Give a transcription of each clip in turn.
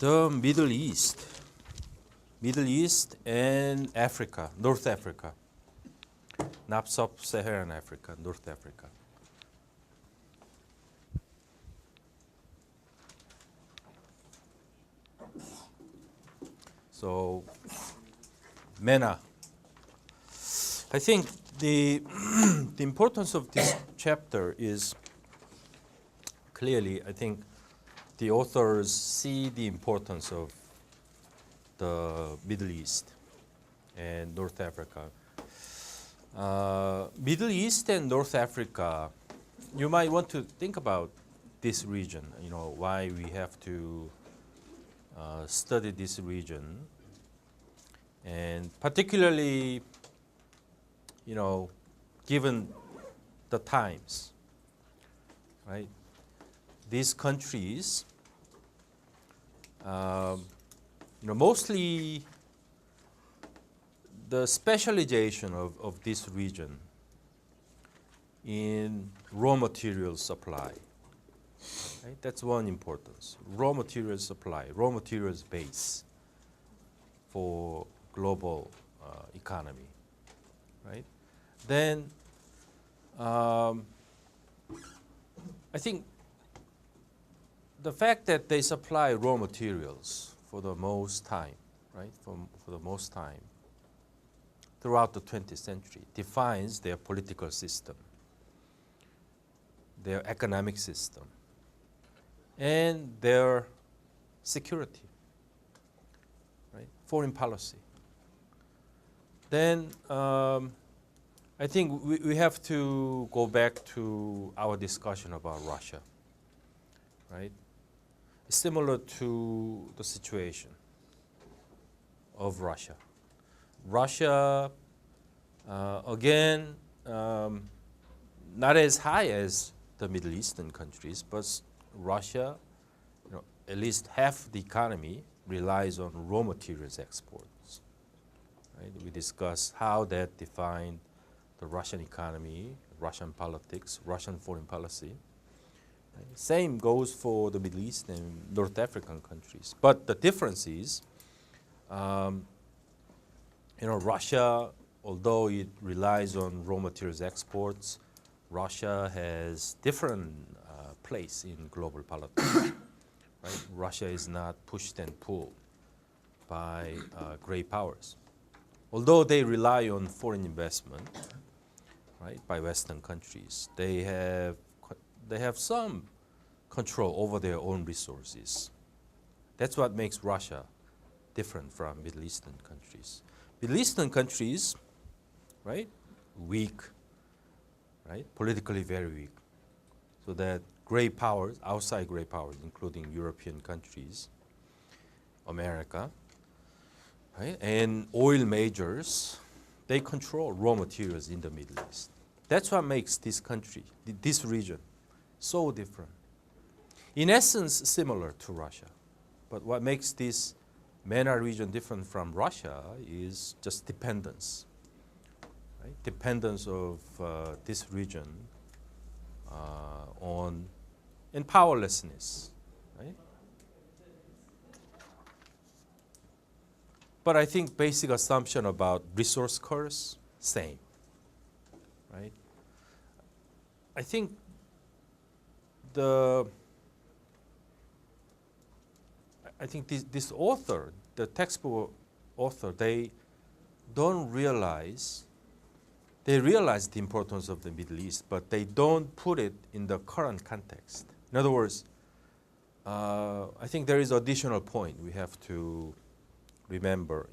The Middle East and Africa, North Africa, not sub-Saharan Africa, North Africa. So, MENA. I think the importance of this chapter is clearly, I think, the authors see the importance of the Middle East and North Africa. Middle East and North Africa, you might want to think about this region, why we have to study this region, and particularly, given the times, right? These countries, mostly the specialization of this region in raw material supply. Right? That's one importance. Raw material supply, raw materials base for global economy, right? Then I think the fact that they supply raw materials for the most time, right, for the most time throughout the 20th century defines their political system, their economic system, and their security, right, foreign policy. Then I think we have to go back to our discussion about Russia, right? Similar to the situation of Russia. Russia, again, not as high as the Middle Eastern countries, but Russia, at least half the economy relies on raw materials exports. Right? We discussed how that defined the Russian economy, Russian politics, Russian foreign policy. Same goes for the Middle East and North African countries. But the difference is, Russia, although it relies on raw materials exports, Russia has different place in global politics. Right? Russia is not pushed and pulled by great powers. Although they rely on foreign investment, right, by Western countries, they have some control over their own resources. That's what makes Russia different from Middle Eastern countries. Middle Eastern countries, right, weak, right, politically very weak. So that great powers, outside great powers, including European countries, America, right, and oil majors, they control raw materials in the Middle East. That's what makes this country, this region, so different. In essence, similar to Russia. But what makes this MENA region different from Russia is just dependence. Right? Dependence of this region on, and powerlessness. Right? But I think basic assumption about resource curse, same. Right? I think this author, the textbook author, they realize the importance of the Middle East, but they don't put it in the current context. In other words, I think there is additional point we have to remember.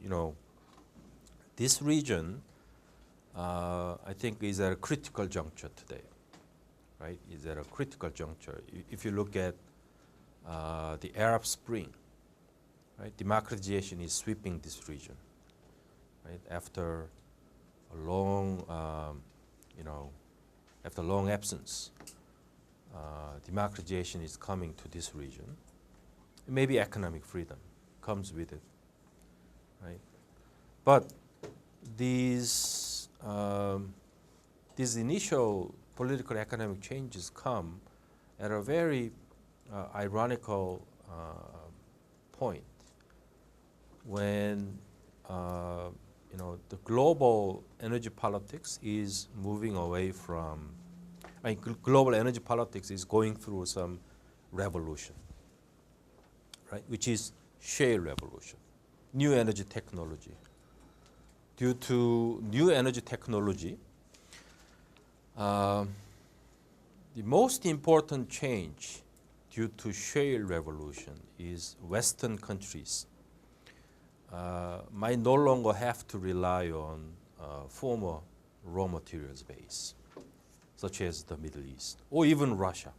This region, I think, is at a critical juncture today. Right? Is at a critical juncture. If you look at the Arab Spring, right? Democratization is sweeping this region. Right? After a long, after long absence, democratization is coming to this region. Maybe economic freedom comes with it. Right? But these initial political economic changes come at a very ironical point when the global energy politics is moving away from, global energy politics is going through some revolution, right? Which is shale revolution, new energy technology. Due to new energy technology, the most important change due to shale revolution is Western countries might no longer have to rely on former raw materials base, such as the Middle East or even Russia,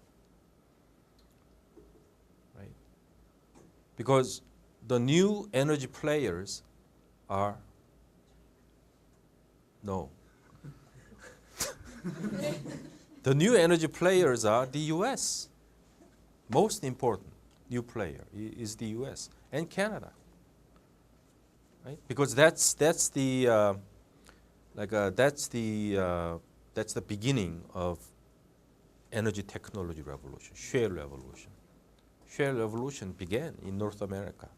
right? Because the new energy players are the new energy players are the U.S. Most important new player is the U.S. and Canada, right? Because that's the beginning of energy technology revolution, shale revolution. Shale revolution began in North America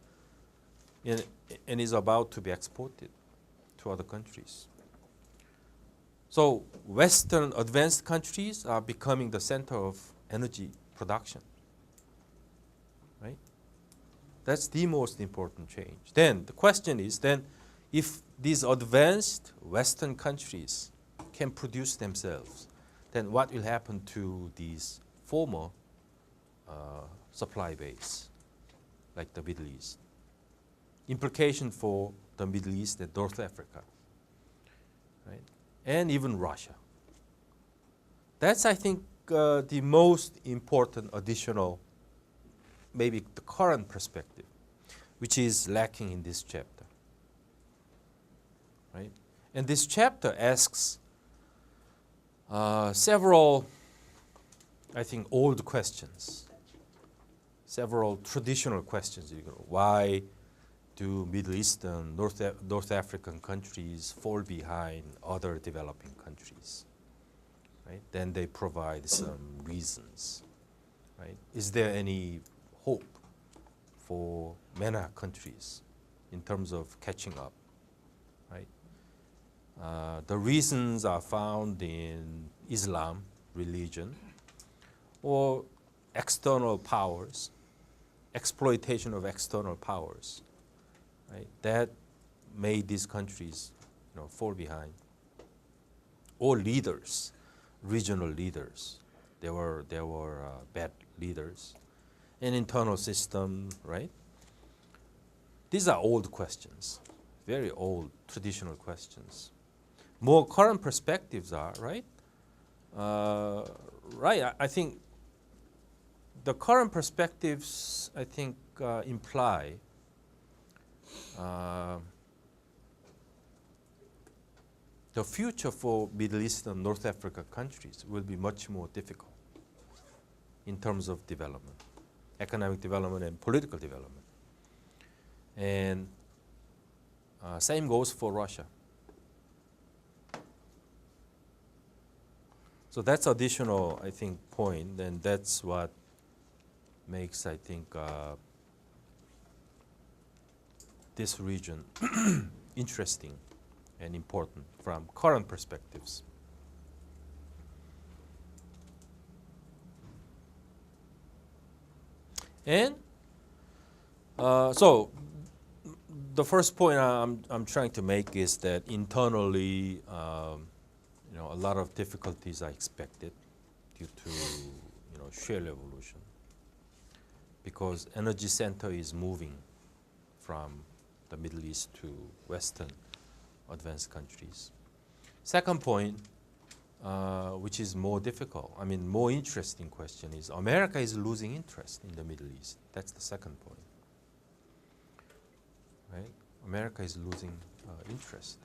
and is about to be exported to other countries. So Western advanced countries are becoming the center of energy production, right? That's the most important change. Then the question is, then if these advanced Western countries can produce themselves, then what will happen to these former supply base, like the Middle East? Implication for the Middle East and North Africa, right? And even Russia. That's, I think, the most important additional, maybe the current perspective, which is lacking in this chapter, right? And this chapter asks several, I think, old questions, several traditional questions. Why do Middle Eastern, North African countries fall behind other developing countries, right? Then they provide some reasons, right? Is there any hope for MENA countries in terms of catching up, right? The reasons are found in Islam, religion, or external powers, exploitation of external powers, right? That made these countries, fall behind. Or leaders, regional leaders, they were bad leaders. An internal system, right? These are old questions, very old traditional questions. More current perspectives are, right? I think the current perspectives, I think, imply the future for Middle East and North Africa countries will be much more difficult in terms of development, economic development and political development. And same goes for Russia. So that's additional, I think, point, and that's what makes, I think, this region interesting and important from current perspectives. And so the first point I'm trying to make is that internally, a lot of difficulties are expected due to shale revolution, because energy center is moving from the Middle East to Western advanced countries. Second point, which is more difficult, more interesting question is America is losing interest in the Middle East. That's the second point, right? America is losing interest.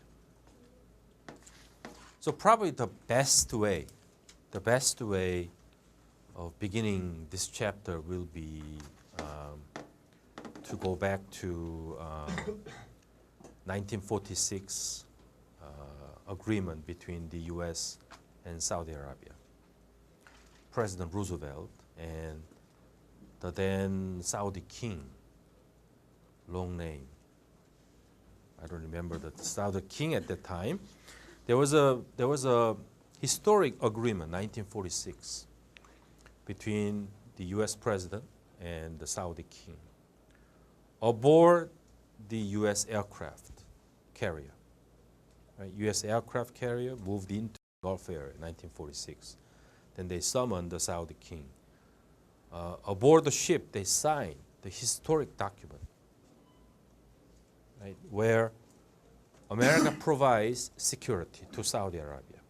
So probably the best way of beginning this chapter will be to go back to 1946 agreement between the U.S. and Saudi Arabia. President Roosevelt and the then Saudi king long name. I don't remember the Saudi king at that time. There was a historic agreement, 1946, between the U.S. president and the Saudi king aboard the U.S. aircraft carrier. Right? U.S. aircraft carrier moved into the Gulf area in 1946. Then they summoned the Saudi king. Aboard the ship, they signed the historic document, right, where America provides security to Saudi Arabia,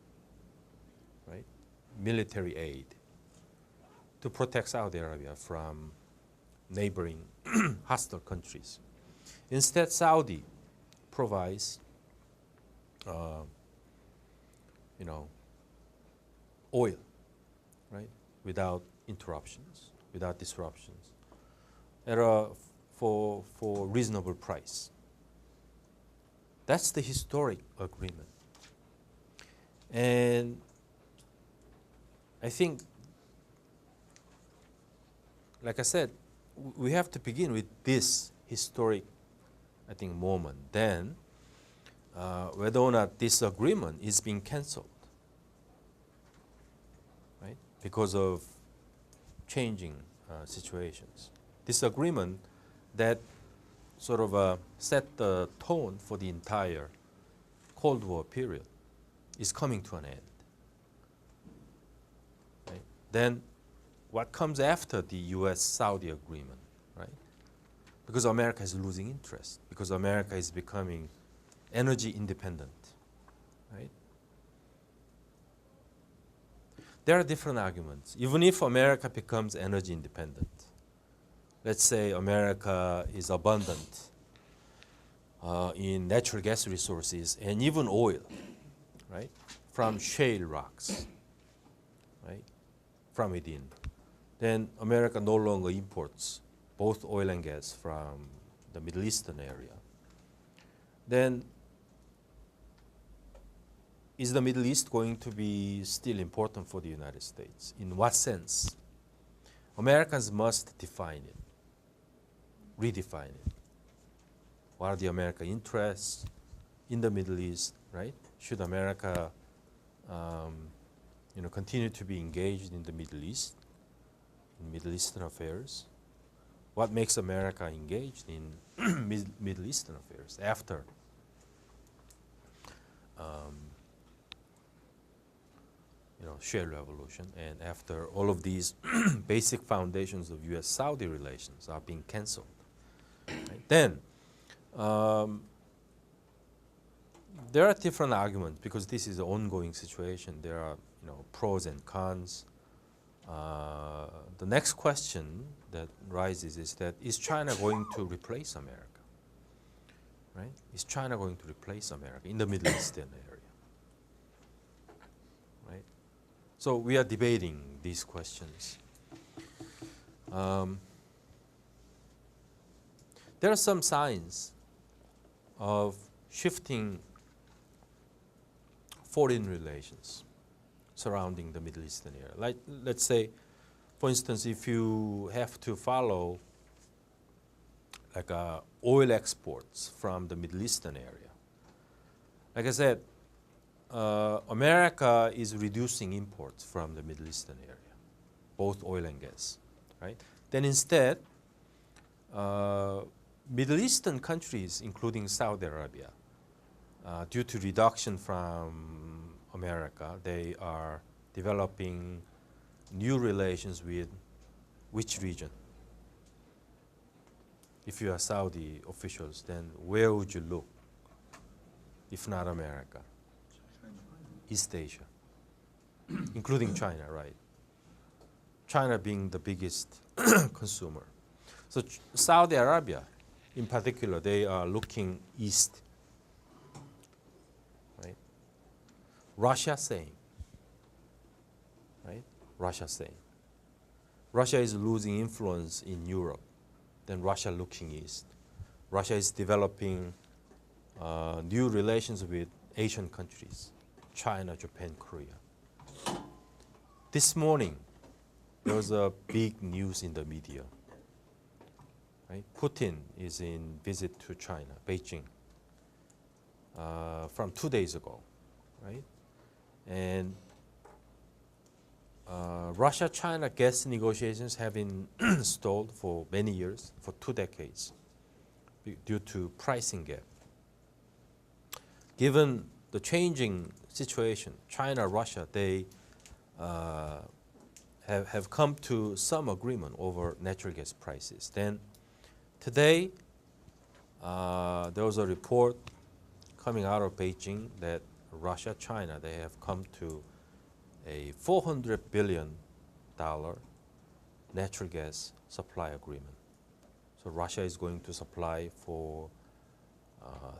right, military aid to protect Saudi Arabia from neighboring hostile countries. Instead, Saudi provides, oil, right, without interruptions, without disruptions, for reasonable price. That's the historic agreement. And I think, like I said, we have to begin with this historic, I think, moment. Then, whether or not this agreement is being canceled, right, because of changing situations. This agreement that sort of set the tone for the entire Cold War period is coming to an end. Right? Then what comes after the US-Saudi agreement, right? Because America is losing interest, because America is becoming energy independent, right? There are different arguments. Even if America becomes energy independent, let's say America is abundant in natural gas resources and even oil, right, from shale rocks, right, from within. Then America no longer imports both oil and gas from the Middle Eastern area. Then is the Middle East going to be still important for the United States? In what sense? Americans must define it, redefine it. What are the American interests in the Middle East, right? Should America continue to be engaged in the Middle East, in Middle Eastern affairs? What makes America engaged in Middle Eastern affairs after shale revolution and after all of these basic foundations of U.S.-Saudi relations are being canceled? Right? Then there are different arguments because this is an ongoing situation. There are pros and cons. The next question that rises is that, is China going to replace America? Right? Is China going to replace America in the Middle Eastern area? Right? So we are debating these questions. There are some signs of shifting foreign relations surrounding the Middle Eastern area. Like, let's say, for instance, if you have to follow like oil exports from the Middle Eastern area. Like I said, America is reducing imports from the Middle Eastern area, both oil and gas, right? Then instead, Middle Eastern countries, including Saudi Arabia, due to reduction from America, they are developing new relations with which region? If you are Saudi officials, then where would you look, if not America? East Asia, including China, right? China being the biggest consumer. So Saudi Arabia, in particular, they are looking east, right? Russia, same, right? Russia, same. Russia is losing influence in Europe, then Russia looking east. Russia is developing new relations with Asian countries, China, Japan, Korea. This morning, there was a big news in the media. right? Putin is in visit to China, Beijing, from 2 days ago, right? And Russia-China gas negotiations have been stalled for many years, for 2 decades, due to pricing gap. Given the changing situation, China, Russia, they have come to some agreement over natural gas prices. Then today, there was a report coming out of Beijing that Russia, China, they have come to a $400 billion natural gas supply agreement. So Russia is going to supply for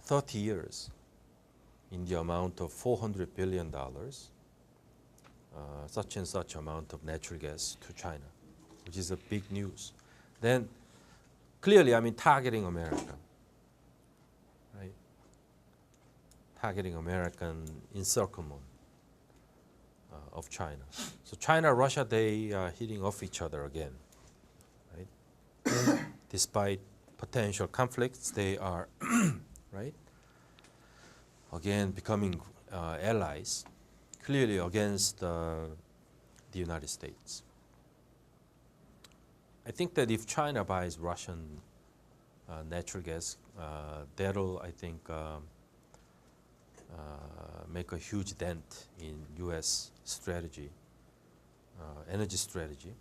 30 years in the amount of $400 billion, such and such amount of natural gas to China, which is a big news. Then clearly, I mean, targeting America, right? Targeting American encirclement of China. So China, Russia, they are hitting off each other again, right? Despite potential conflicts, they are, right? Again, becoming allies, clearly against the United States. I think that if China buys Russian natural gas, that'll, I think, make a huge dent in U.S. strategy, energy strategy.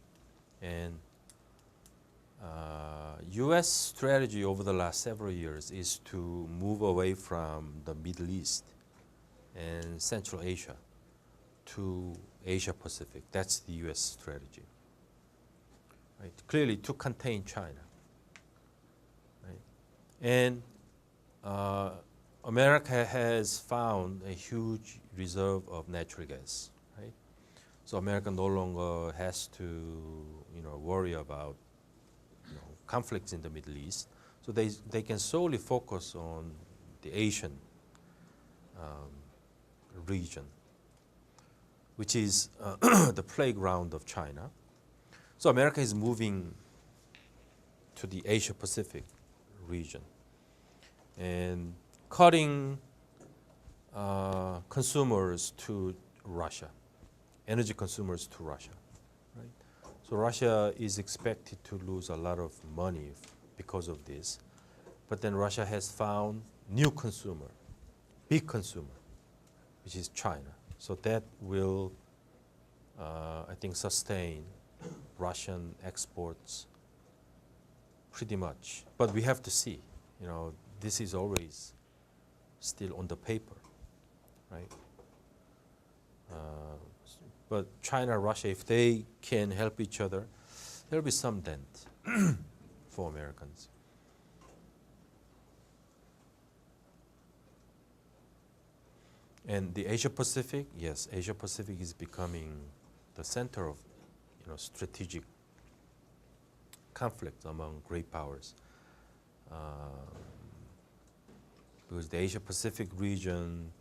And U.S. strategy over the last several years is to move away from the Middle East and Central Asia to Asia Pacific. That's the U.S. strategy, right? Clearly to contain China, right? And America has found a huge reserve of natural gas, right? So America no longer has to, worry about, conflicts in the Middle East. So they can solely focus on the Asian region, which is the playground of China. So America is moving to the Asia Pacific region and cutting consumers to Russia, energy consumers to Russia, right? So Russia is expected to lose a lot of money because of this. But then Russia has found new consumer, big consumer, which is China. So that will, I think, sustain Russian exports pretty much. But we have to see, this is always still on the paper, right? But China, Russia, if they can help each other, there'll be some dent for Americans. And the Asia Pacific, yes, Asia Pacific is becoming the center of, strategic conflict among great powers. Because the Asia Pacific region,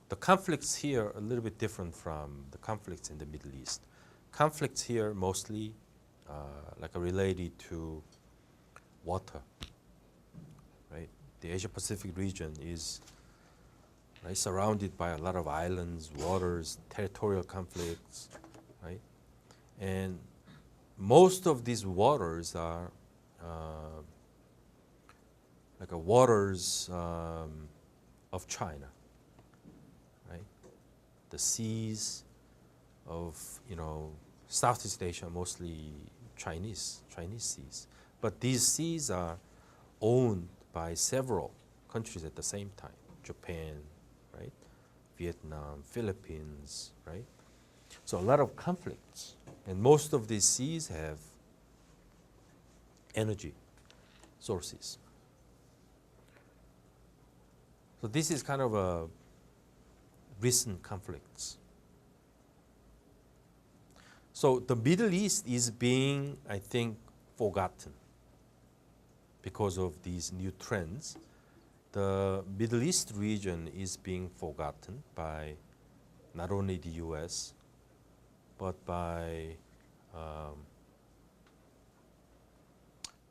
the conflicts here are a little bit different from the conflicts in the Middle East. Conflicts here mostly are related to water, right? The Asia Pacific region is surrounded by a lot of islands, waters, territorial conflicts, right? And most of these waters are waters of China, right? The seas of Southeast Asia, mostly Chinese seas. But these seas are owned by several countries at the same time: Japan, right? Vietnam, Philippines, right? So a lot of conflicts, and most of these seas have energy sources. So this is kind of a recent conflicts. So the Middle East is being, I think, forgotten because of these new trends. The Middle East region is being forgotten by not only the U.S., but by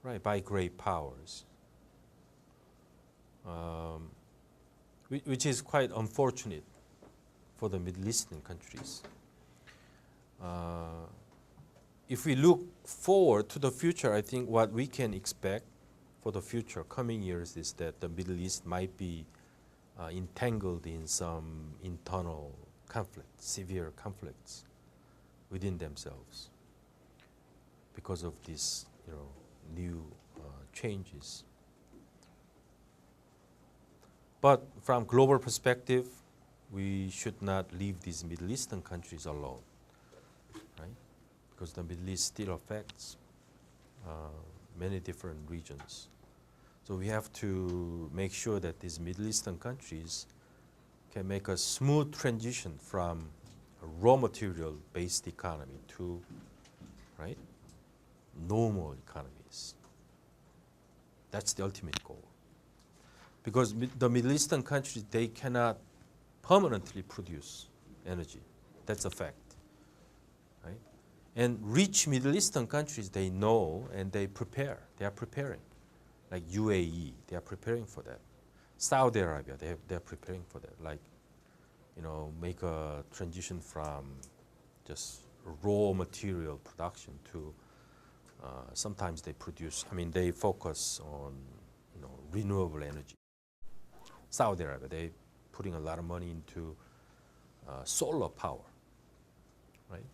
right, by great powers, which is quite unfortunate for the Middle Eastern countries. If we look forward to the future, I think what we can expect for the future, coming years, is that the Middle East might be entangled in some internal conflicts, severe conflicts within themselves because of these, new changes. But from global perspective, we should not leave these Middle Eastern countries alone, right? Because the Middle East still affects many different regions. So we have to make sure that these Middle Eastern countries can make a smooth transition from a raw material-based economy to, right, normal economies. That's the ultimate goal. Because the Middle Eastern countries, they cannot permanently produce energy. That's a fact, right? And rich Middle Eastern countries, they know and they prepare. They are preparing. Like UAE, they are preparing for that. Saudi Arabia, they're preparing for that. Like, make a transition from just raw material production to sometimes they focus on, renewable energy. Saudi Arabia, they're putting a lot of money into solar power, right?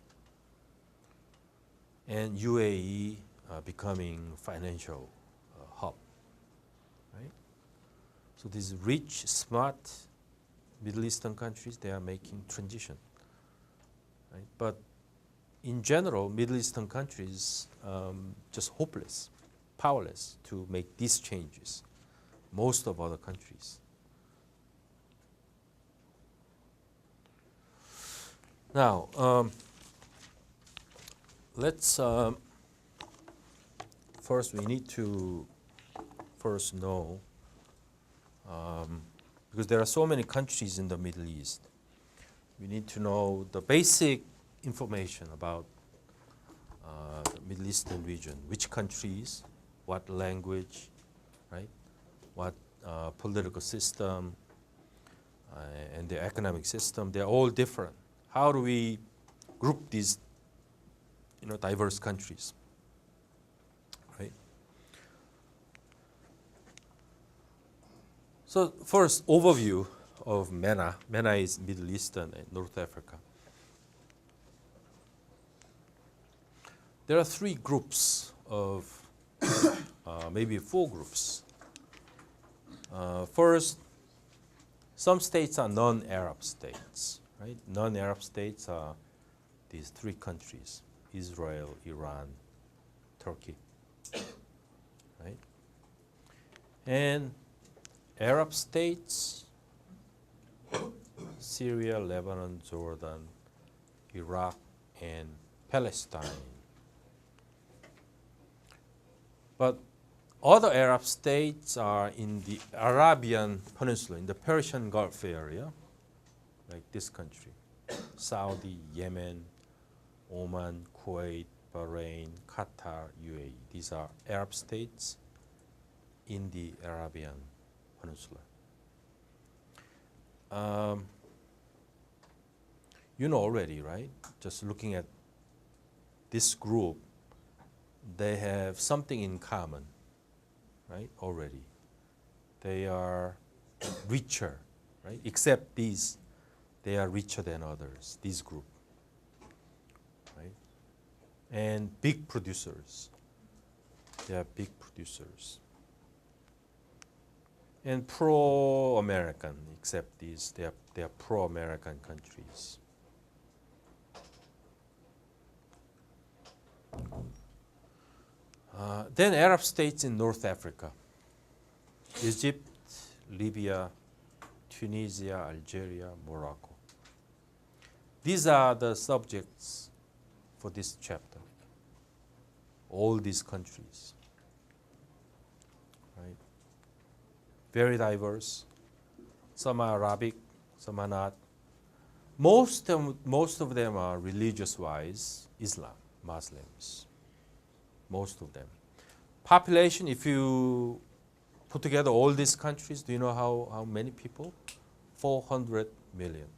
And UAE becoming financial hub, right? So these rich, smart Middle Eastern countries, they are making transition, right? But in general, Middle Eastern countries just hopeless, powerless to make these changes. Most of other countries. Now, let's first we need to first know, because there are so many countries in the Middle East, we need to know the basic information about the Middle Eastern region, which countries, what language, right, what political system, and the economic system, they're all different. How do we group these, diverse countries, right? So first, overview of MENA. MENA is Middle Eastern and North Africa. There are three groups of, maybe four groups. First, some states are non-Arab states, right? Non-Arab states are these three countries: Israel, Iran, Turkey, right? And Arab states: Syria, Lebanon, Jordan, Iraq, and Palestine. But other Arab states are in the Arabian Peninsula, in the Persian Gulf area, like this country: Saudi, Yemen, Oman, Kuwait, Bahrain, Qatar, UAE. These are Arab states in the Arabian Peninsula. You know already, right? Just looking at this group, they have something in common, right? Already. They are richer, right? Except these, they are richer than others, this group, right? And big producers. They are big producers. And pro-American, except these, they are pro-American countries. Then Arab states in North Africa: Egypt, Libya, Tunisia, Algeria, Morocco. These are the subjects for this chapter. All these countries, right? Very diverse. Some are Arabic, some are not. Most of them are religious-wise Islam, Muslims. Most of them. Population, if you put together all these countries, do you know how many people? 400 million.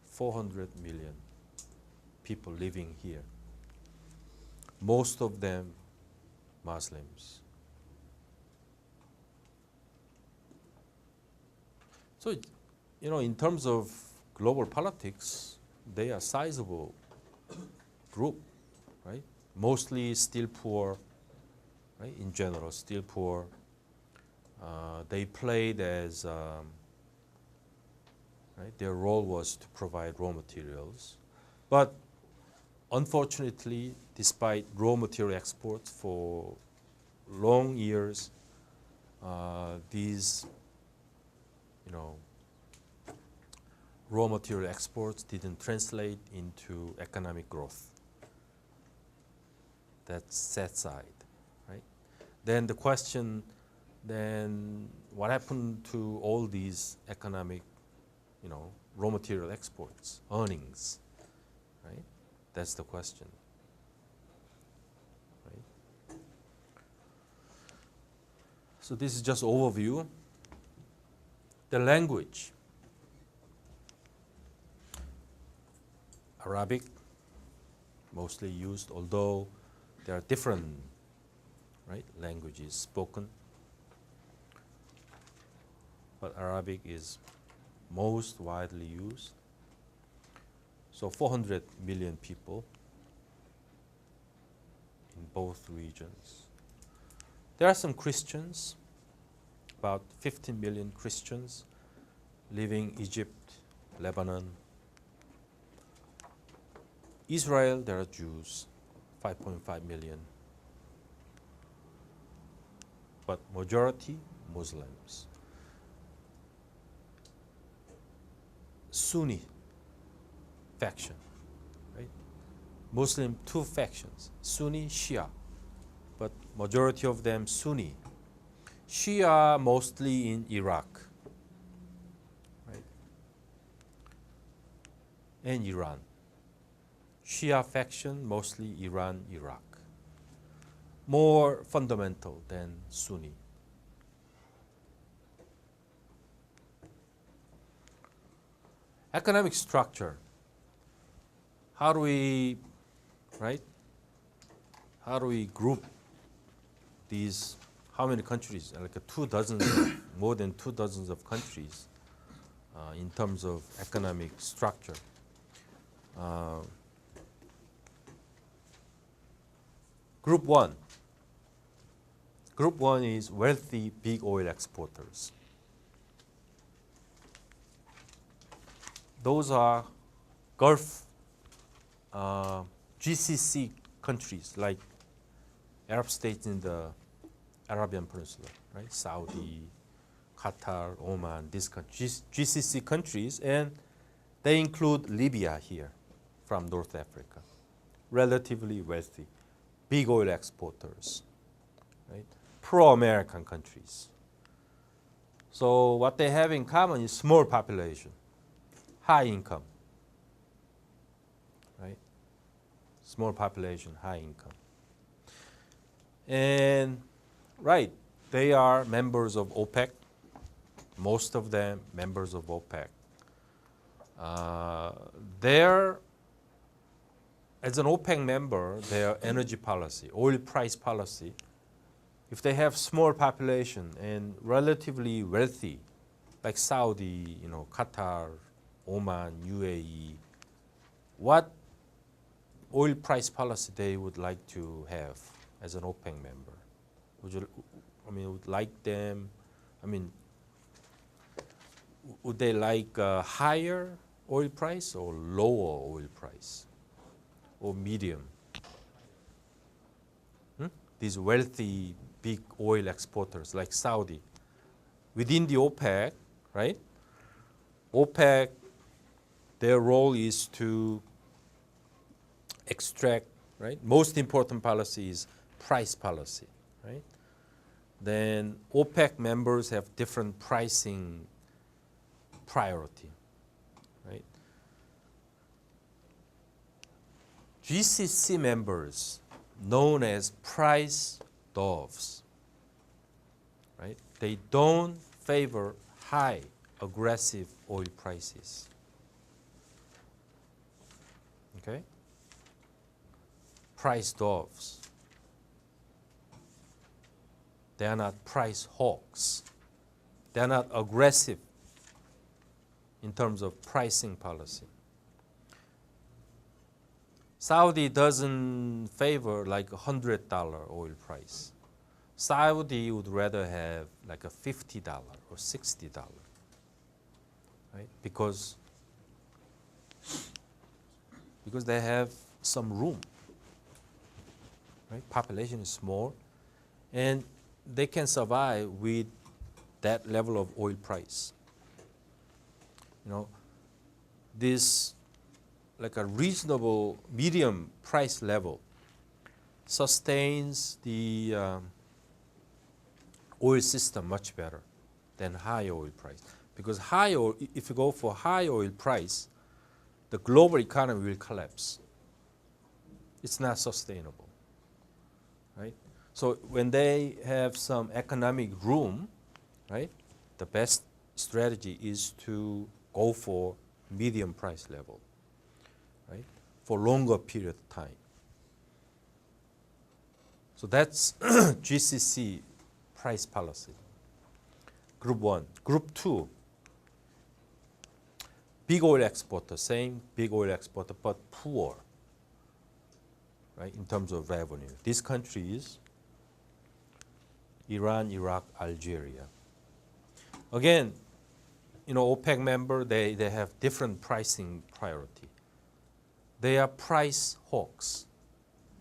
400 million people living here. Most of them Muslims. So, in terms of global politics, they are sizable group, right? Mostly still poor, right? In general, still poor. They played as, right? Their role was to provide raw materials. But unfortunately, despite raw material exports for long years, these, raw material exports didn't translate into economic growth. That's that side, right? Then the question, then what happened to all these economic, raw material exports, earnings, right? That's the question, right? So this is just overview. The language. Arabic, mostly used, although there are different, right, languages spoken. But Arabic is most widely used. So 400 million people in both regions. There are some Christians, about 15 million Christians living in Egypt, Lebanon. Israel, there are Jews, 5.5 million. But majority Muslims. Sunni faction, right? Muslim, two factions, Sunni, Shia, but majority of them Sunni. Shia mostly in Iraq, right? And Iran. Shia faction mostly Iran, Iraq. More fundamental than Sunni. Economic structure. How do we, right? How do we group these? How many countries? Like 24, more than 24 of countries in terms of economic structure. Group 1. Group 1 is wealthy big oil exporters. Those are Gulf, GCC countries like Arab states in the Arabian Peninsula, right? Saudi, Qatar, Oman, these countries, GCC countries, and they include Libya here from North Africa. Relatively wealthy, big oil exporters, right? Pro-American countries. So what they have in common is small population, high income, right? Small population, high income. And right, they are members of OPEC, most of them members of OPEC. As an OPEC member, their energy policy, oil price policy, if they have small population and relatively wealthy, like Saudi, Qatar, Oman, UAE, what oil price policy they would like to have as an OPEC member? Would they like a higher oil price or lower oil price or medium? These wealthy big oil exporters like Saudi, within the OPEC, right? OPEC, their role is to extract, right? Most important policy is price policy, right? Then OPEC members have different pricing priority, right? GCC members, known as price doves, right? They don't favor high, aggressive oil prices. Okay? Price doves. They are not price hawks. They are not aggressive in terms of pricing policy. Saudi doesn't favor like $100 oil price. Saudi would rather have like a $50 or $60, right? Because they have some room, right? Population is small, and they can survive with that level of oil price. You know, this like a reasonable medium price level sustains the oil system much better than high oil price. Because high oil, if you go for high oil price, the global economy will collapse. It's not sustainable, right? So when they have some economic room, right, the best strategy is to go for medium price level, right, for longer period of time. So that's GCC price policy. Group 1. Group 2, big oil exporter, same big oil exporter, but poor, right, in terms of revenue. These countries, Iran, Iraq, Algeria. Again, you know, OPEC member, they have different pricing priority. They are price hawks.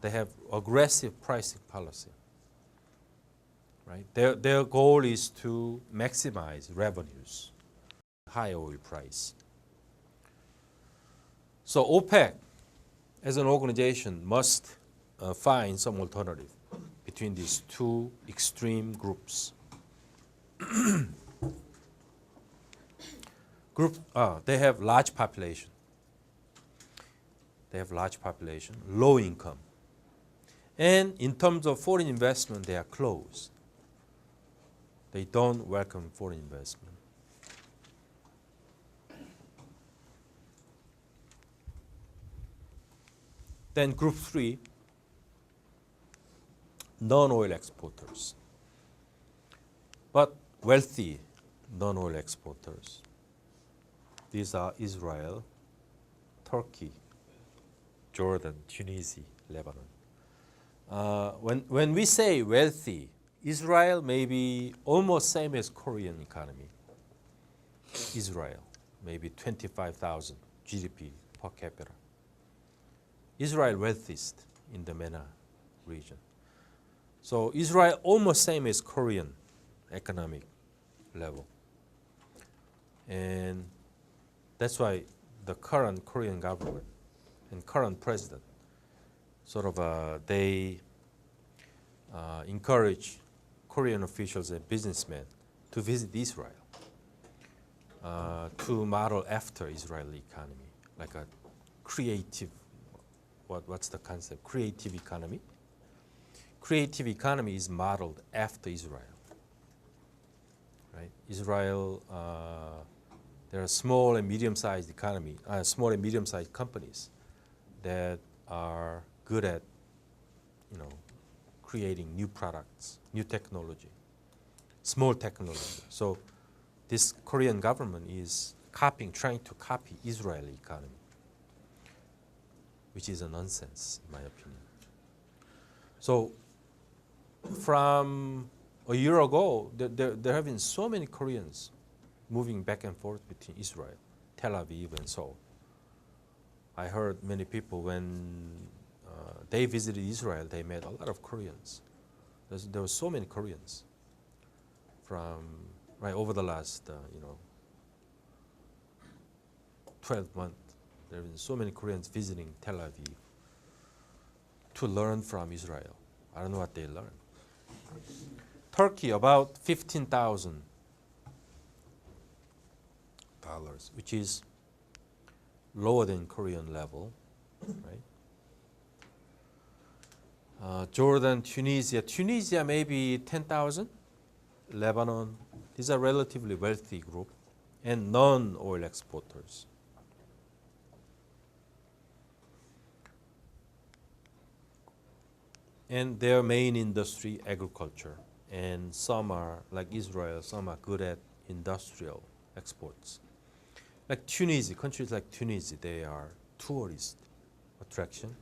They have aggressive pricing policy, right? Their goal is to maximize revenues, high oil price. So OPEC, as an organization, must find some alternative between these two extreme groups. They have large population. They have large population, low income. And in terms of foreign investment, they are closed. They don't welcome foreign investment. Then group 3, non-oil exporters, but wealthy non-oil exporters. These are Israel, Turkey, Jordan, Tunisia, Lebanon. When we say wealthy, Israel may be almost same as Korean economy. Israel, maybe 25,000 GDP per capita. Israel wealthiest in the MENA region. So Israel almost same as Korean economic level. And that's why the current Korean government and current president sort of they encourage Korean officials and businessmen to visit Israel to model after Israeli economy, like a creative, what's the concept? Creative economy. Creative economy is modeled after Israel, right? Israel, there are small and medium-sized economy, small and medium-sized companies that are good at, you know, creating new products, new technology, small technology. So this Korean government is trying to copy Israeli economy, which is a nonsense, in my opinion. So from a year ago, there have been so many Koreans moving back and forth between Israel, Tel Aviv, and Seoul. I heard many people when they visited Israel, they met a lot of Koreans. There were so many Koreans from over the last 12 months. There have been so many Koreans visiting Tel Aviv to learn from Israel. I don't know what they learned. Turkey, about $15,000, which is lower than Korean level, right? Jordan, Tunisia maybe 10,000. Lebanon, these are relatively wealthy group and non-oil exporters. And their main industry, agriculture. And some are, like Israel, some are good at industrial exports. Like Tunisia, countries like Tunisia, they are tourist attraction,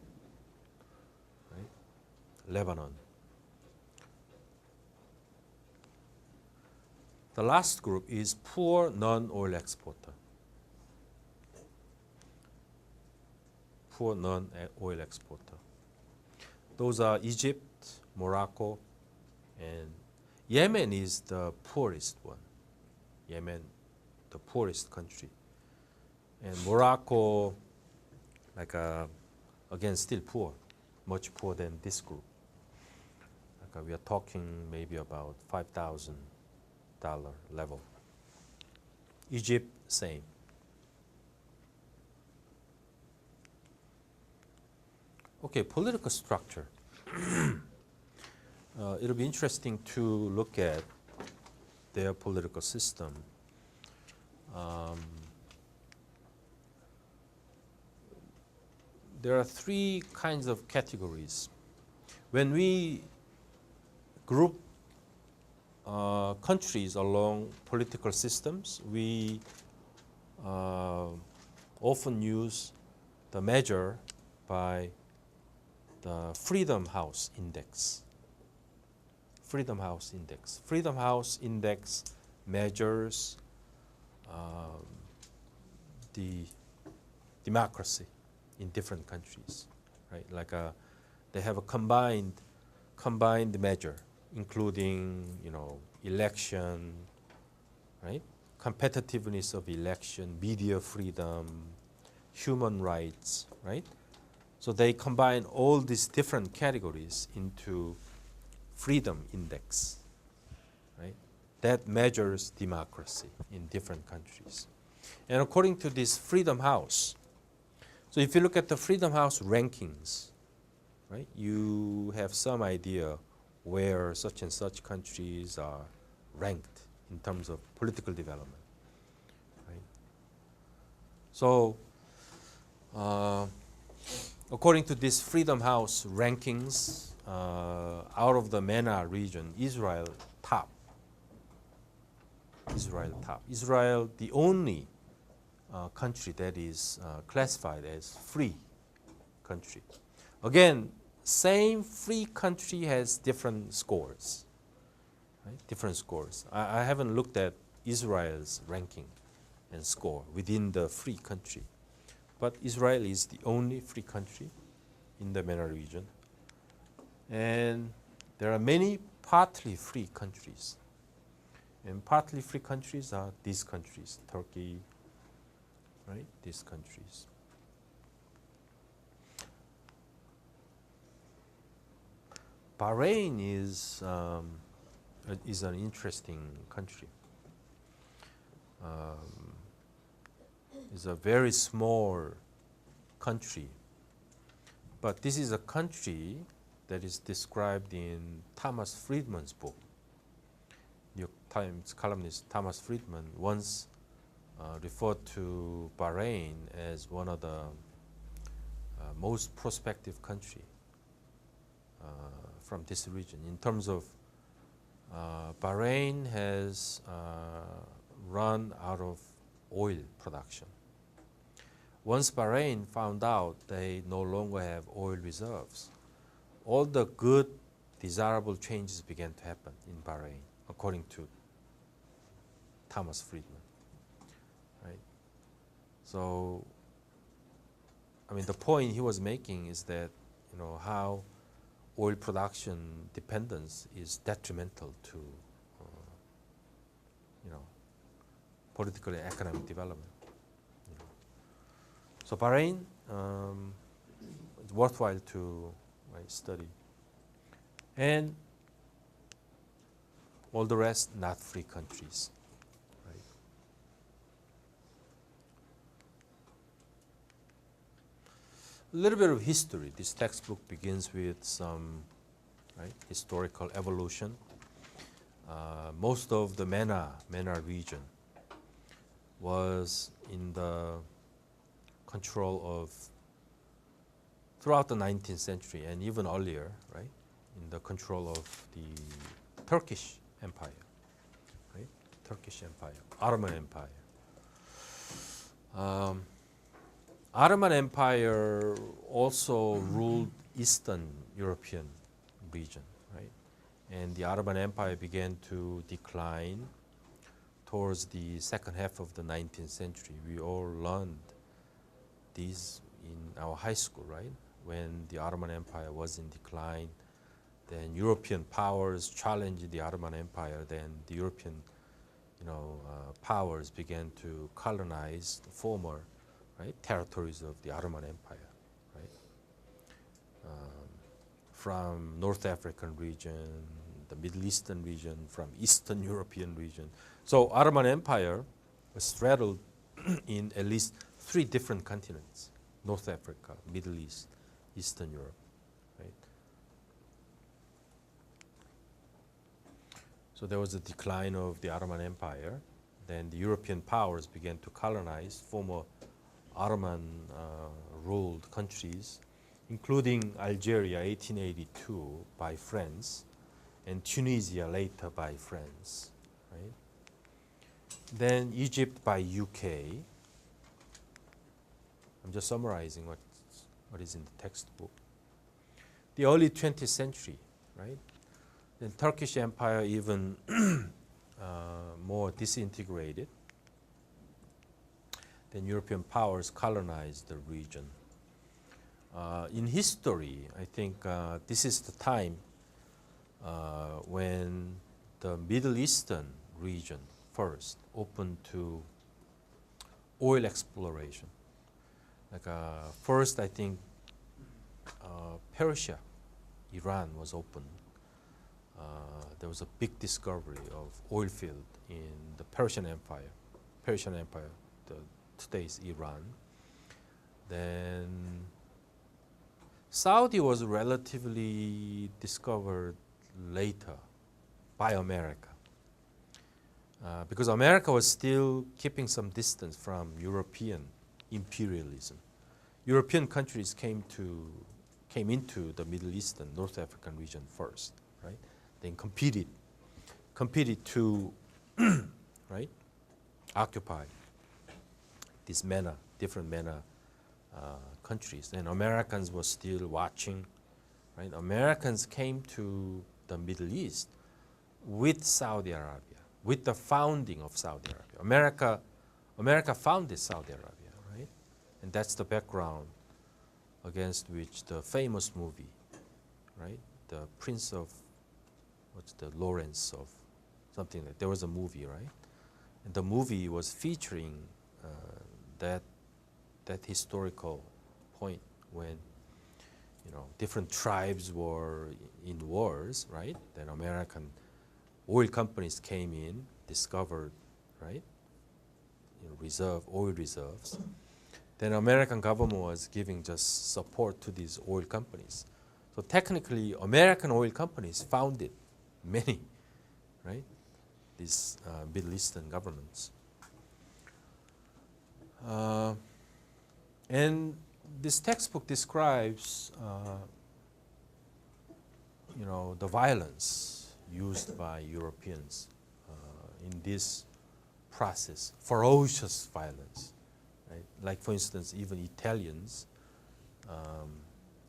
right? Lebanon. The last group is poor non-oil exporter. Poor non-oil exporter. Those are Egypt, Morocco, and Yemen is the poorest one. Yemen, the poorest country. And Morocco, like again, still poor, much poorer than this group. Like we are talking maybe about $5,000 level. Egypt, same. Okay, political structure. It'll be interesting to look at their political system. There are three kinds of categories. When we group countries along political systems, we often use the measure by the Freedom House Index. Freedom House Index. Freedom House Index measures the democracy in different countries, right? Like they have a combined measure, including election, right? Competitiveness of election, media freedom, human rights, right? So they combine all these different categories into Freedom Index, right? That measures democracy in different countries. And according to this Freedom House, so if you look at the Freedom House rankings, right, you have some idea where such and such countries are ranked in terms of political development, right? So according to this Freedom House rankings, out of the MENA region, Israel top. Israel, the only country that is classified as free country. Again, same free country has different scores, right? Different scores. I haven't looked at Israel's ranking and score within the free country, but Israel is the only free country in the MENA region. And there are many partly free countries. And partly free countries are these countries, Turkey, right? These countries. Bahrain is an interesting country. It's a very small country, but this is a country that is described in Thomas Friedman's book. New York Times columnist Thomas Friedman once referred to Bahrain as one of the most prospective country from this region. In terms of Bahrain has run out of oil production. Once Bahrain found out they no longer have oil reserves, all the good, desirable changes began to happen in Bahrain, according to Thomas Friedman, right? So, I mean, the point he was making is that, how oil production dependence is detrimental to, political and economic development. So Bahrain, it's worthwhile to study. And all the rest, not free countries. A little bit of history. This textbook begins with some historical evolution. Most of the MENA region was in the control of, throughout the 19th century and even earlier, right, in the control of the Turkish Empire, right? Turkish Empire, Ottoman Empire. Ottoman Empire also ruled Eastern European region, right? And the Ottoman Empire began to decline towards the second half of the 19th century. We all learned these in our high school, right? When the Ottoman Empire was in decline, then European powers challenged the Ottoman Empire. Then the European, powers began to colonize the former, territories of the Ottoman Empire, right? From North African region, the Middle Eastern region, from Eastern European region. So Ottoman Empire was straddled in at least 3 different continents: North Africa, Middle East, Eastern Europe, right? So there was a decline of the Ottoman Empire. Then the European powers began to colonize former Ottoman ruled countries, including Algeria, 1882, by France, and Tunisia later by France, right? Then Egypt by UK. I'm just summarizing what is in the textbook. The early 20th century, right? Then Turkish Empire even more disintegrated. Then European powers colonized the region. In history, I think this is the time when the Middle Eastern region first opened to oil exploration. First, I think Persia, Iran was opened. There was a big discovery of oil field in the Persian Empire. Today's Iran. Then Saudi was relatively discovered later by America, because America was still keeping some distance from European imperialism. European countries came into the Middle Eastern, North African region first, right? Then competed to right, occupy these different MENA countries. And Americans were still watching, right? Americans came to the Middle East with Saudi Arabia, with the founding of Saudi Arabia. America founded Saudi Arabia, right? And that's the background against which the famous movie, right? The Prince of, Lawrence of something like, there was a movie, right? And the movie was featuring that historical point when different tribes were in wars, right? Then American oil companies came in, discovered, right, oil reserves. Then American government was giving just support to these oil companies. So technically, American oil companies founded many, right, these Middle Eastern governments. And this textbook describes, the violence used by Europeans in this process, ferocious violence, right? Like, for instance, even Italians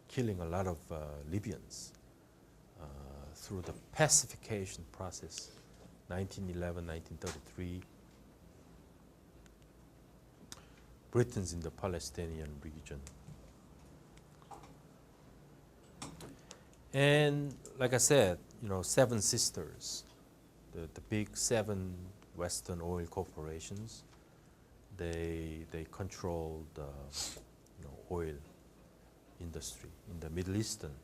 killing a lot of Libyans through the pacification process, 1911, 1933. Britons in the Palestinian region. And like I said, 7 sisters, the big 7 Western oil corporations, they control the oil industry in the Middle Eastern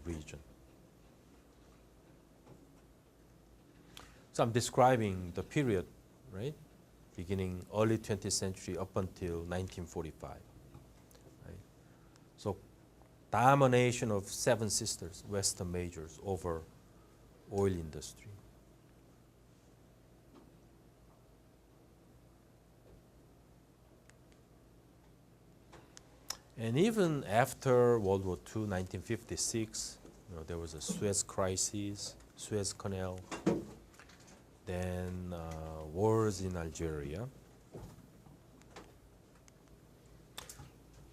region. So I'm describing the period, right? Beginning early 20th century up until 1945. Right? So domination of seven sisters, Western majors, over oil industry. And even after World War II, 1956, there was a Suez crisis, Suez Canal, then wars in Algeria.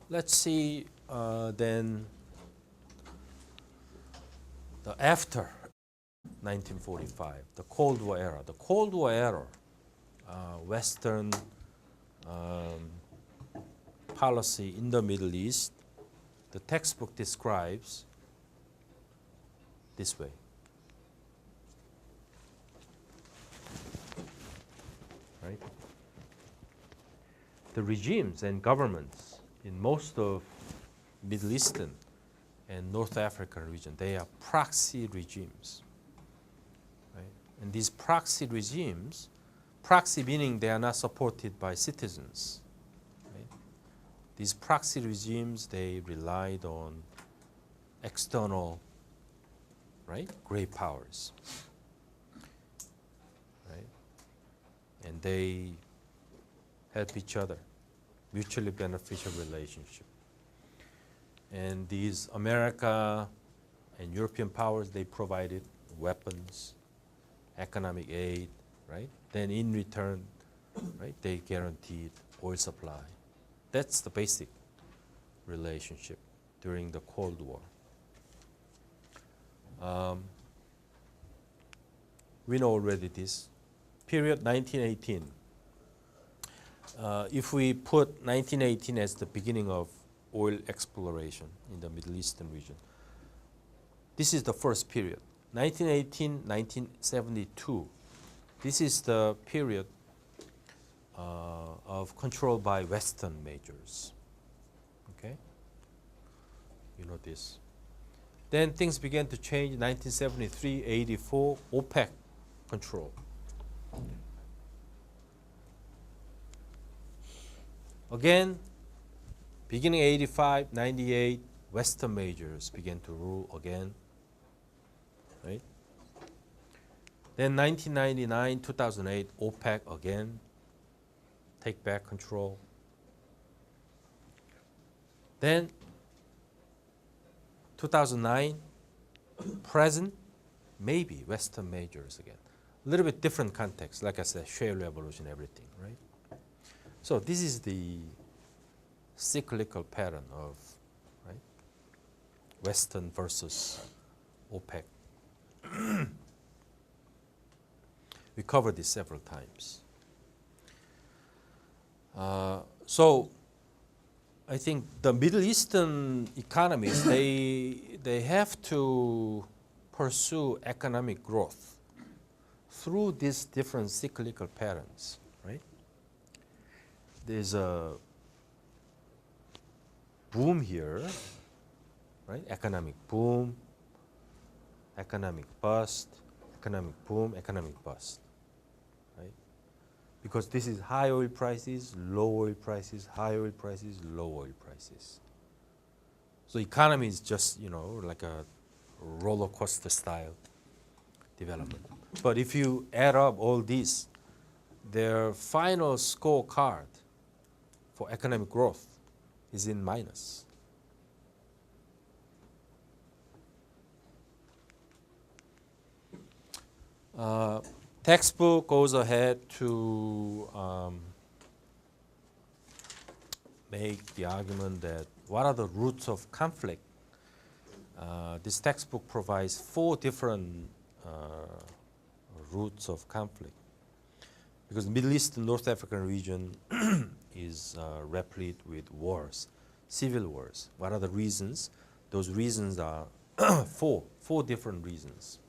Let's see then the after 1945, the Cold War era. The Cold War era, Western policy in the Middle East, the textbook describes this way. Right? The regimes and governments in most of Middle Eastern and North African region, they are proxy regimes. Right? And these proxy regimes, proxy meaning they are not supported by citizens. Right? These proxy regimes, they relied on external, right, great powers. Right? And they help each other, mutually beneficial relationship. And these America and European powers, they provided weapons, economic aid, right? Then in return, right, they guaranteed oil supply. That's the basic relationship during the Cold War. We know already this. Period 1918. If we put 1918 as the beginning of oil exploration in the Middle Eastern region, this is the first period. 1918, 1972. This is the period of control by Western majors. Okay? You know this. Then things began to change. 1973, 84, OPEC control. Again, beginning 85, 98, Western majors began to rule again. Right? Then 1999, 2008, OPEC again, take back control. Then 2009, present, maybe Western majors again. A little bit different context, like I said, shale revolution, everything, right? So this is the cyclical pattern of, right, Western versus OPEC. We covered this several times. So I think the Middle Eastern economies, they have to pursue economic growth through these different cyclical patterns, right? There's a boom here, right? Economic boom, economic bust, economic boom, economic bust, right? Because this is high oil prices, low oil prices, high oil prices, low oil prices. So economy is just, like a roller coaster style development. But if you add up all these, their final scorecard for economic growth is in minus. Textbook goes ahead to make the argument that what are the roots of conflict? This textbook provides 4 different roots of conflict, because the Middle East and North African region is replete with wars, civil wars. What are the reasons? Those reasons are four different reasons.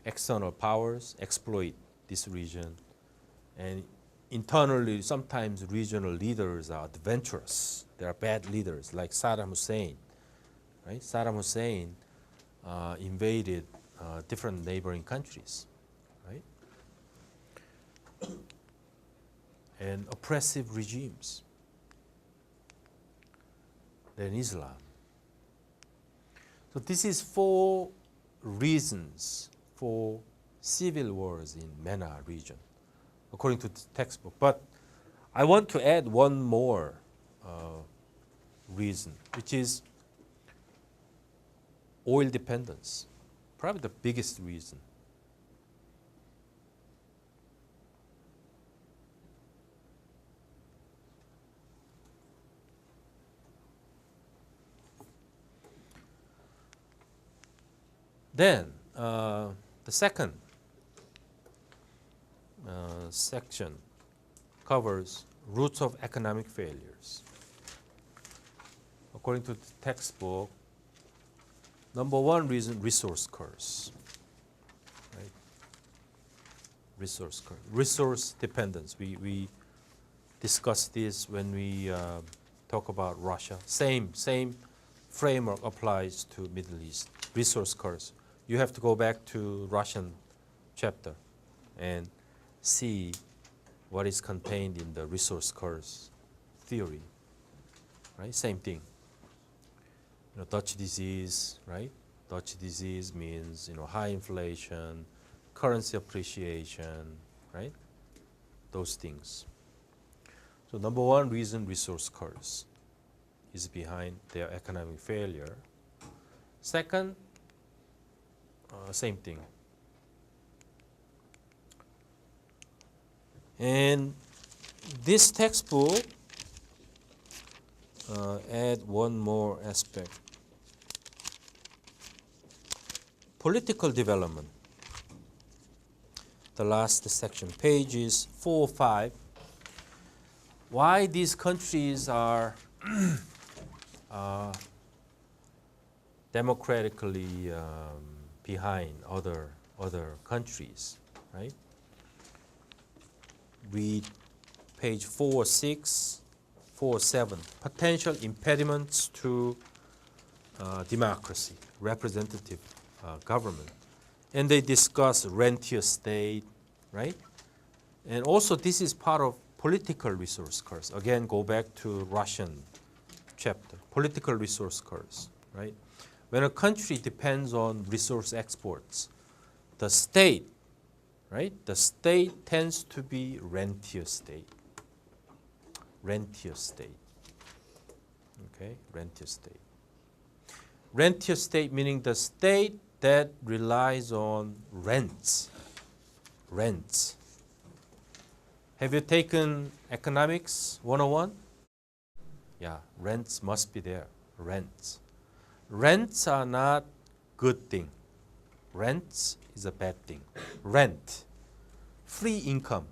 External powers exploit this region, and internally sometimes regional leaders are adventurous. They are bad leaders, like Saddam Hussein. Right? Saddam Hussein invaded different neighboring countries, right? And oppressive regimes. than Islam. So this is 4 reasons for civil wars in MENA region, according to the textbook. But I want to add one more reason, which is oil dependence, probably the biggest reason. Then the second section covers roots of economic failures. According to the textbook, number 1 reason, resource curse. Right? Resource curse, resource dependence. We discussed this when we talk about Russia. Same framework applies to Middle East. Resource curse. You have to go back to Russian chapter and see what is contained in the resource curse theory. Right? Same thing. Dutch disease, right? Dutch disease means high inflation, currency appreciation, right? Those things. So number 1 reason, resource curse, is behind their economic failure. Second, same thing. And this textbook add one more aspect. Political development. The last section, pages 4, 5. Why these countries are democratically behind other countries, right? Read page 4, 6, 4, 7. Potential impediments to democracy, representative government. And they discuss rentier state, right? And also this is part of political resource curse. Again, go back to Russian chapter, political resource curse, right? When a country depends on resource exports, the state, right? The state tends to be rentier state. Rentier state. Okay, rentier state. Rentier state meaning the state that relies on rents. Rents. Have you taken economics 101? Yeah, rents must be there. Rents. Rents are not good thing. Rents is a bad thing. Rent, free income.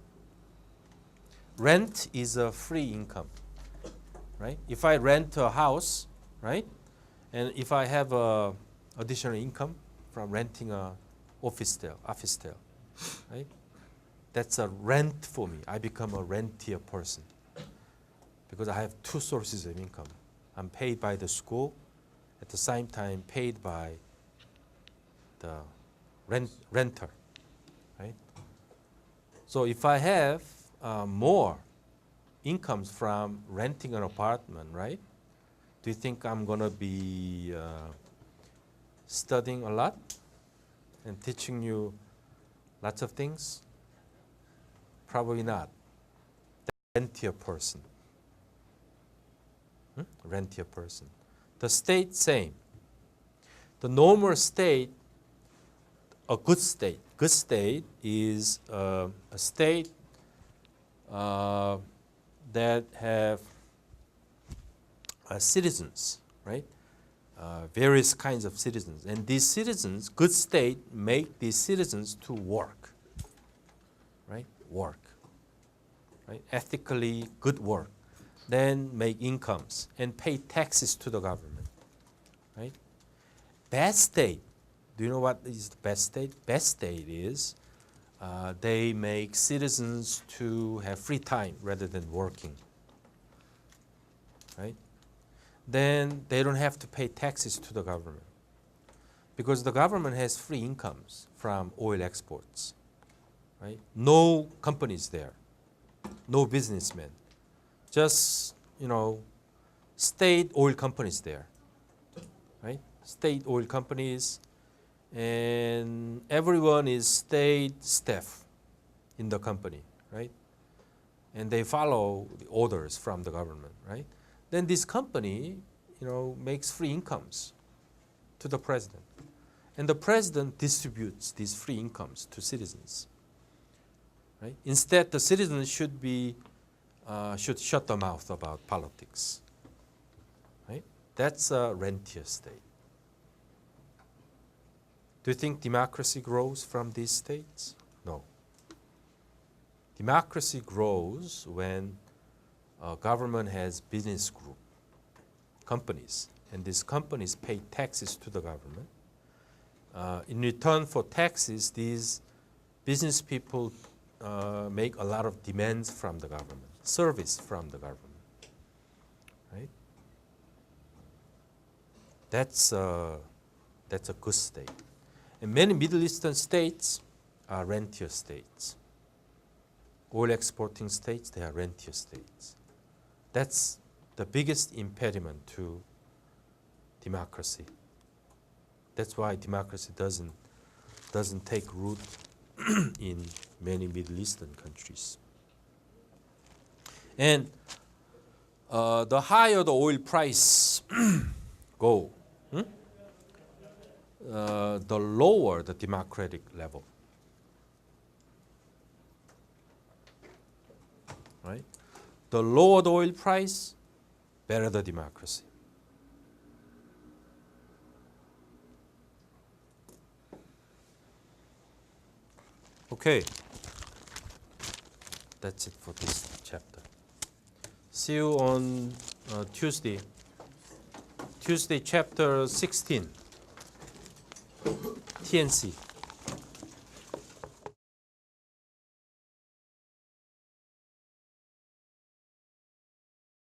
Rent is a free income, right? If I rent a house, right, and if I have additional income from renting a office there, right, that's a rent for me. I become a rentier person because I have 2 sources of income. I'm paid by the school, at the same time paid by the renter, right? So if I have more incomes from renting an apartment, right? Do you think I'm gonna be studying a lot and teaching you lots of things? Probably not. Rentier person. Rentier person. The state, same. The normal state, a good state. Good state is a state that have citizens, right? Various kinds of citizens. And these citizens, good state, make these citizens to work, right? Work, right? Ethically good work. Then make incomes and pay taxes to the government, right? Bad state. Do you know what is the best state? Best state is they make citizens to have free time rather than working, right? Then they don't have to pay taxes to the government because the government has free incomes from oil exports, right? No companies there, no businessmen, just state oil companies there, right? State oil companies, and everyone is state staff in the company, right? And they follow the orders from the government, right? Then this company, makes free incomes to the president, and the president distributes these free incomes to citizens, right? Instead, the citizens should shut their mouth about politics, right? That's a rentier state. Do you think democracy grows from these states? No. Democracy grows when a government has business group, companies, and these companies pay taxes to the government. In return for taxes, these business people make a lot of demands from the government, service from the government, right? That's a good state. And many Middle Eastern states are rentier states. Oil exporting states, they are rentier states. That's the biggest impediment to democracy. That's why democracy doesn't take root in many Middle Eastern countries. And the higher the oil price go, the lower the democratic level, right? The lower the oil price, better the democracy. Okay, that's it for this chapter. See you on Tuesday. Tuesday, chapter 16. TNC.